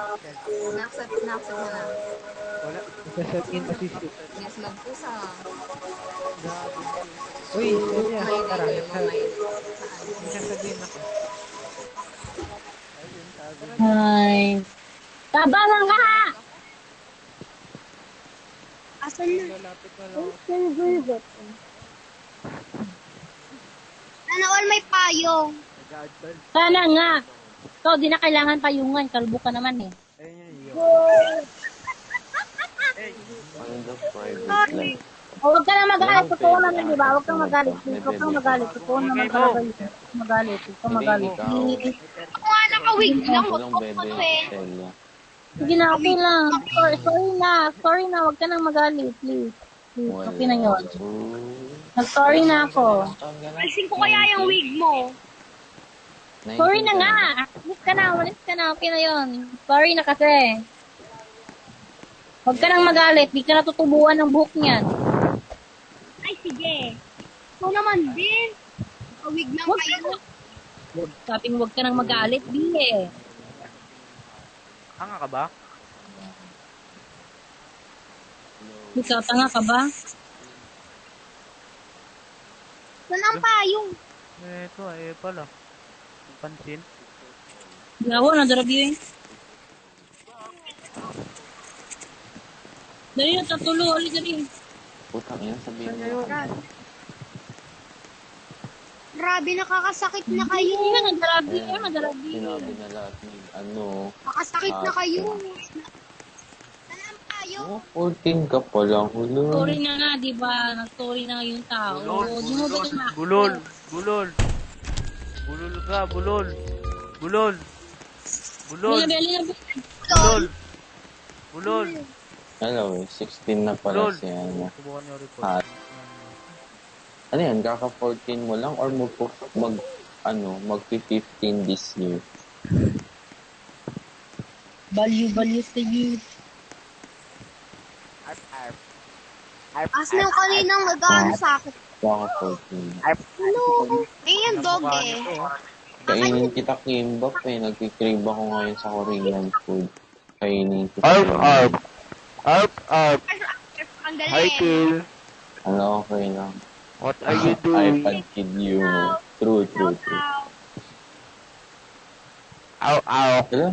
Na-accept mo na. Wala. Nasa-set in assistant. Yes, magpusa. Grabe. Uy, Celia, tara. Mainit. May sasabihin ako. Ay. Tabangan ka! Asan na? Lalapit na lang. Sana all may payong. Nag-advance. Sana nga. Ikaw, di na kailangan payungan. Kalbo ka naman eh. Ayun yun. Sorry. O, huwag ka na magalit. Totoo naman, di ba? Huwag kang magalit. Huwag kang magalit. Totoo naman talaga yun. Huwag kang magalit. Huwag kang magalit. Ako nga naka-wig lang. Walang bebe, Celia. Sige na, okay lang. Sorry na. Sorry na. Huwag ka nang magalit, please. Please, okay na yun. Nag-sorry na ako. Alisin ko kaya yung wig mo. Sorry na nga. Umalis ka na. Umalis ka na. Okay na yun. Sorry na kasi. Huwag ka nang magalit. Di ka natutubuan ng buhok niyan. Ay, sige. Ito naman din. Wig lang Huwag ka kayo. na. Sabi mo, huwag ka nang magalit, di eh. Hanga ka ba? Ikaw, tanga ka ba? Saan ang payong? Ito, pala. Pansin. Gawa na, darabi eh. Dali na, tatulo. Ali, dali. Putang ina, sabihin mo. Grabe, nakakasakit na kayo. Hindi na, darabi. Darabi. Sinabi na lahat ni, Nakakasakit na kayo. Saan ang payong? 14 ka pa lang, hulo. Sorry na nga, di ba? Nag-sorry na nga yung tao. Di mo ba tumak? Bulol. Bulol. Bulol ka, bulol. Bulol. Bulol. Beli na, Bulol. Bulol. Hello, 16 na pala Lol. si ano. Subukan niyo report. Ah. Ano yan, kaka-14 mo lang or mag-15 this year? Value sa youth. As nung kaninang nag-ano sa akin. Kaka-14. Ano? Ayan, dog eh. Kainin kita kimbap nagkikrave ako ngayon sa Korean food. Kainin kita. Arp. Ang galing. Hi, Kill. Ano, okay lang. What are you doing? iPad kid you. True. Ow. Ow. Hello?